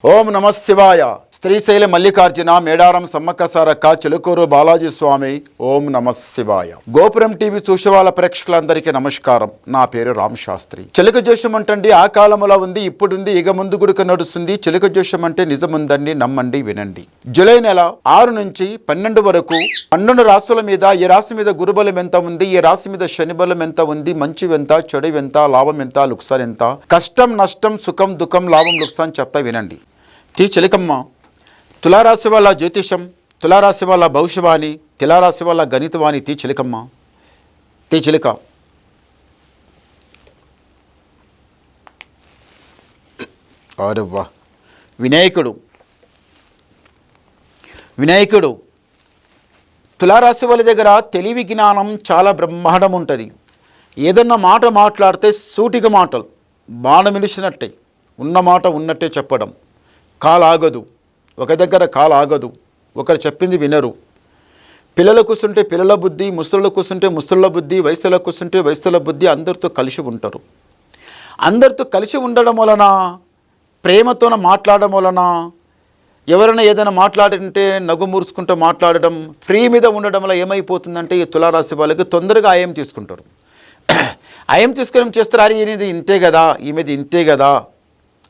ఓం నమ శివాయ. శ్రీశైల మల్లికార్జున మేడారం సమ్మక్క సారక్క చిలుకూరు బాలాజీ స్వామి. ఓం నమ శివాయ. గోపురం టీవీ చూసే వాళ్ళ ప్రేక్షకులందరికీ నమస్కారం. నా పేరు రామ్ శాస్త్రి. చిలుక జోషం అంటండి ఆ కాలంలో ఉంది, ఇప్పుడుంది, ఇక ముందు గుడిక నడుస్తుంది. చిలుక జోషం అంటే నిజముందండి, నమ్మండి, వినండి. జూలై నెల 6 నుంచి 12 వరకు 12 రాశుల మీద ఈ రాశి మీద గురుబలం ఎంత ఉంది, ఈ రాశి మీద శని బలం ఎంత ఉంది, మంచి ఎంత, చెడు ఎంత, లాభం ఎంత, లుక్సాన్ ఎంత, కష్టం నష్టం సుఖం దుఃఖం లాభం లుక్సాన్ చెప్తా వినండి. తీ చిలకమ్మ, తులారాశి వాళ్ళ జ్యోతిషం, తులారాశి వాళ్ళ భవిష్యవాణి, తులారాశి వాళ్ళ గణితవాణి. తీ చిలకమ్మ, తీ చిలక. అరెవ్వా. వినాయకుడు, వినాయకుడు తులారాశి వాళ్ళ దగ్గర తెలివి జ్ఞానం చాలా బ్రహ్మాండం ఉంటుంది. ఏదన్నా మాట మాట్లాడితే సూటిగా మాటలు బాణం మిలిచినట్టే, ఉన్న మాట ఉన్నట్టే చెప్పడం. కాలు ఆగదు, ఒక దగ్గర కాలు ఆగదు, ఒకరు చెప్పింది వినరు. పిల్లలు కూర్చుంటే పిల్లల బుద్ధి, ముసళ్ళు కూర్చుంటే ముసళ్ళ బుద్ధి, వయసులో కూర్చుంటే వయసుల బుద్ధి. అందరితో కలిసి ఉంటారు. అందరితో కలిసి ఉండడం వలన, ప్రేమతోన మాట్లాడడం వలన, ఎవరైనా ఏదైనా మాట్లాడింటే నవ్వు మూర్చుకుంటూ మాట్లాడడం, ఫ్రీ మీద ఉండడం వల్ల ఏమైపోతుందంటే ఈ తులారాశి వాళ్ళకి తొందరగా ఆయం తీసుకుంటారు. ఆయం తీసుకుని చేస్తారు. అరే ఈయనది ఇంతే కదా, ఈమెది ఇంతే కదా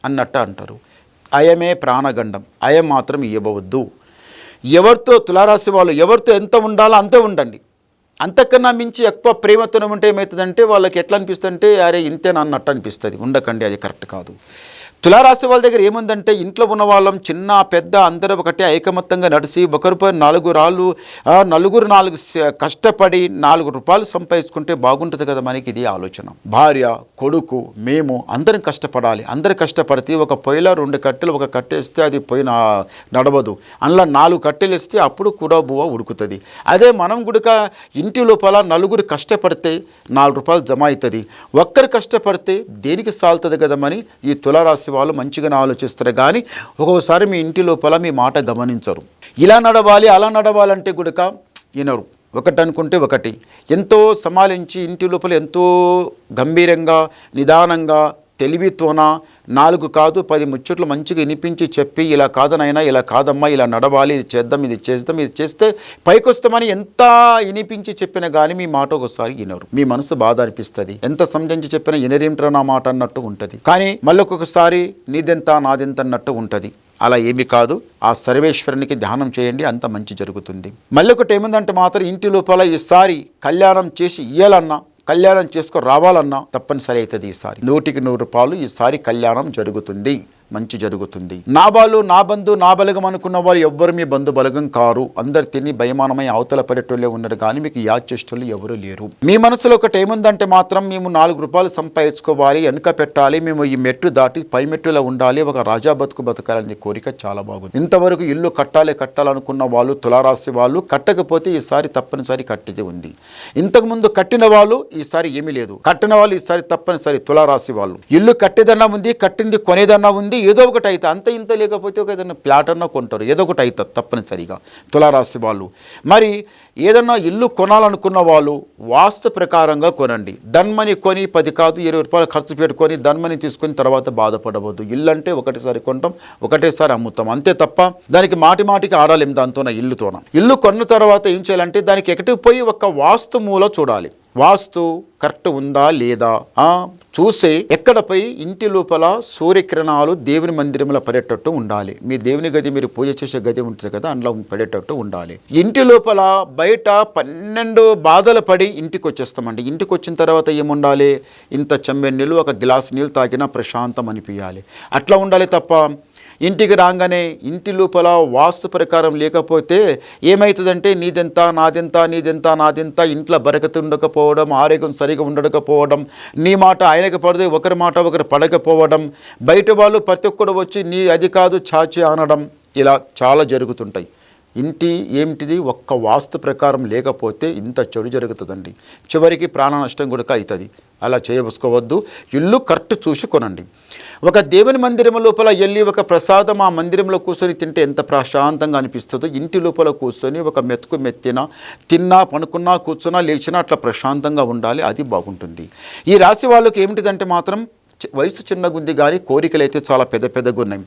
అన్నట్టు అంటారు. అయమే ప్రాణగండం. అయం మాత్రం ఇవ్వవద్దు. ఎవరితో తులారాశి వాళ్ళు ఎవరితో ఎంత ఉండాలో అంతే ఉండండి. అంతకన్నా మించి ఎక్కువ ప్రేమతో ఉంటే ఏమవుతుందంటే వాళ్ళకి ఎట్లా అనిపిస్తుంది అంటే అరే ఇంతేనా అన్నట్టు అనిపిస్తుంది. ఉండకండి, అది కరెక్ట్ కాదు. తులారాశి వాళ్ళ దగ్గర ఏముందంటే ఇంట్లో ఉన్న వాళ్ళం చిన్న పెద్ద అందరూ ఒకటే ఐకమత్యంగా నడిచి ఒకరిపై 4 రాళ్ళు, నలుగురు 4 కష్టపడి 4 రూపాయలు సంపాదించుకుంటే బాగుంటుంది కదా మనకి. ఇది ఆలోచన. భార్య, కొడుకు, మేము అందరం కష్టపడాలి. అందరు కష్టపడితే ఒక పొయ్యిలో 2 కట్టెలు ఒక కట్టేస్తే అది పొయ్యి నడవదు. అందులో 4 కట్టెలు వేస్తే అప్పుడు కూడా బువ్వ ఉడుకుతుంది. అదే మనం గుడక ఇంటి లోపల 4 కష్టపడితే 4 రూపాయలు జమ అవుతుంది. ఒక్కరు కష్టపడితే దేనికి సాల్తుంది కదమని ఈ తులారాశి వాళ్ళు మంచిగానే ఆలోచిస్తారు. కానీ ఒక్కొక్కసారి మీ ఇంటి లోపల మీ మాట గమనించరు. ఇలా నడవాలి అలా నడవాలంటే గుడక వినరు. ఒకటి అనుకుంటే ఒకటి. ఎంతో సమాలించి ఇంటి లోపల ఎంతో గంభీరంగా నిదానంగా తెలివితోన 4 కాదు 10 ముచ్చట్లు మంచిగా వినిపించి చెప్పి ఇలా కాదనైనా, ఇలా కాదమ్మా, ఇలా నడవాలి, ఇది చేద్దాం, ఇది చేద్దాం, ఇది చేస్తే పైకొస్తామని ఎంత వినిపించి చెప్పినా కానీ మీ మాట ఒకసారి వినరు. మీ మనసు బాధ అనిపిస్తుంది. ఎంత సంజంచి చెప్పినా వినరేమిట్రా నా మాట అన్నట్టు ఉంటుంది. కానీ మళ్ళీ ఒక్కొక్కసారి నీదెంత నాదెంత అన్నట్టు ఉంటుంది. అలా ఏమి కాదు. ఆ సర్వేశ్వరునికి ధ్యానం చేయండి, అంత మంచి జరుగుతుంది. మళ్ళీ ఒకటి ఏముందంటే మాత్రం ఇంటి లోపల ఈసారి కళ్యాణం చేసి ఇయ్యాలన్నా, కళ్యాణం చేసుకొని రావాలన్నా తప్పనిసరి అవుతుంది. ఈసారి 100కి 100 రూపాయలు ఈసారి కళ్యాణం జరుగుతుంది, మంచి జరుగుతుంది. నా వాళ్ళు, నా బంధు, నా బలగం అనుకున్న వాళ్ళు ఎవ్వరు మీ బంధు బలగం కారు. అందరు తిని భయమానమై అవతల పడేటోళ్ళే ఉన్నారు కానీ మీకు యాచేష్టోళ్ళు ఎవరు లేరు. మీ మనసులో ఒకటి ఏముందంటే మాత్రం మేము 4 రూపాయలు సంపాదించుకోవాలి, వెనుక పెట్టాలి, మేము ఈ మెట్టు దాటి పై మెట్టులో ఉండాలి, ఒక రాజా బతుకు బతకాలనే కోరిక చాలా బాగుంది. ఇంతవరకు ఇల్లు కట్టాలనుకున్న వాళ్ళు తులారాశి వాళ్ళు కట్టకపోతే ఈసారి తప్పనిసరి కట్టిది ఉంది. ఇంతకుముందు కట్టిన వాళ్ళు ఈసారి ఏమీ లేదు. కట్టిన వాళ్ళు ఈసారి తప్పనిసరి తులారాశి వాళ్ళు. ఇల్లు కట్టేదన్నా ఉంది, కట్టింది కొనేదన్నా ఉంది. ఏదో ఒకటి అవుతుంది. అంత ఇంత లేకపోతే ఒక ఏదైనా ప్లాట్ అన్నా కొంటారు. ఏదో ఒకటి అవుతుంది తప్పనిసరిగా తులారాశి వాళ్ళు. మరి ఏదన్నా ఇల్లు కొనాలనుకున్న వాళ్ళు వాస్తు ప్రకారంగా కొనండి. ధన్మని కొని 10 కాదు 20 రూపాయలు ఖర్చు పెట్టుకొని ధన్మని తీసుకొని తర్వాత బాధపడవద్దు. ఇల్లు అంటే ఒకటేసారి కొంటాం, ఒకటేసారి అమ్ముతాం, అంతే తప్ప దానికి మాటికి ఆడాలేం. దాంతోన ఇల్లు కొన్న తర్వాత ఏం చేయాలంటే దానికి ఎక్కడికి పోయి ఒక వాస్తు మూల చూడాలి. వాస్తు కరెక్ట్ ఉందా లేదా చూసే ఎక్కడపై ఇంటి లోపల సూర్యకిరణాలు దేవుని మందిరంలో పడేటట్టు ఉండాలి. మీ దేవుని గది, మీరు పూజ చేసే గది ఉంటుంది కదా, అందులో పడేటట్టు ఉండాలి. ఇంటి లోపల బయట 12 బాధలు పడి ఇంటికి వచ్చేస్తామండి. ఇంటికి వచ్చిన తర్వాత ఏముండాలి? ఇంత చెంబె నీళ్ళు, ఒక గ్లాస్ నీళ్ళు తాగినా ప్రశాంతం అనిపించాలి. అట్లా ఉండాలి తప్ప ఇంటికి రాగానే ఇంటి లోపల వాస్తు ప్రకారం లేకపోతే ఏమవుతుందంటే నీదెంత నాదెంత, నీదెంత నాదెంత, ఇంట్లో బరకతి ఉండకపోవడం, ఆరోగ్యం సరిగా ఉండకపోవడం, నీ మాట ఆయనకు పడితే ఒకరి మాట ఒకరు పడకపోవడం, బయట వాళ్ళు ప్రతి ఒక్కరు వచ్చి నీ అది కాదు చాచి అనడం, ఇలా చాలా జరుగుతుంటాయి. ఇంటి ఏమిటిది ఒక్క వాస్తు ప్రకారం లేకపోతే ఇంత చెడు జరుగుతుందండి. చివరికి ప్రాణ నష్టం కూడా అవుతుంది. అలా చేయవసుకోవద్దు. ఇల్లు కరెక్ట్ చూసి కొనండి. ఒక దేవుని మందిరం లోపల వెళ్ళి ఒక ప్రసాదం ఆ మందిరంలో కూర్చొని తింటే ఎంత ప్రశాంతంగా అనిపిస్తుందో, ఇంటి లోపల కూర్చొని ఒక మెతుకు మెత్తినా, తిన్నా, పనుకున్నా, కూర్చున్నా, లేచినా అట్లా ప్రశాంతంగా ఉండాలి. అది బాగుంటుంది. ఈ రాశి వాళ్ళకి ఏమిటిదంటే మాత్రం వయసు చిన్నగుంది కానీ కోరికలు అయితే చాలా పెద్ద పెద్దగా ఉన్నాయి.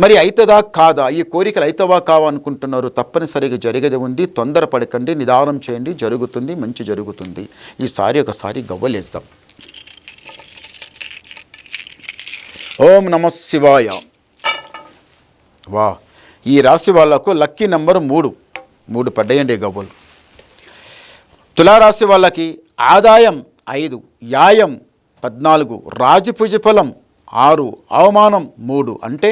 మరి అవుతుందా కాదా, ఈ కోరికలు అవుతావా కావా అనుకుంటున్నారు, తప్పనిసరిగా జరిగేది ఉంది. తొందరపడకండి, నిదానం చేయండి, జరుగుతుంది, మంచి జరుగుతుంది. ఈసారి ఒకసారి గవ్వలేస్తాం. ఓం నమ శివాయ. వా, ఈ రాశి వాళ్ళకు లక్కీ నెంబర్ 3 పడ్డాయండి గవ్వలు. తులారాశి వాళ్ళకి ఆదాయం 5, యాయం 14, రాజపూజ ఫలం 6, అవమానం 3. అంటే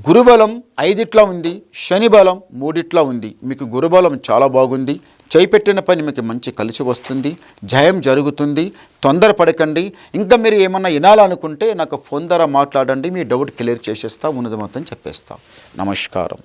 గురుబలం 5 ఉంది, శని బలం 3 ఉంది. మీకు గురుబలం చాలా బాగుంది. చేపెట్టిన పని మీకు మంచి కలిసి వస్తుంది, జయం జరుగుతుంది. తొందరపడకండి. ఇంకా మీరు ఏమన్నా వినాలనుకుంటే నాకు ఫోన్ ద్వారా మాట్లాడండి, మీ డౌట్ క్లియర్ చేసేస్తా, ఉన్నది మొత్తం చెప్పేస్తా. నమస్కారం.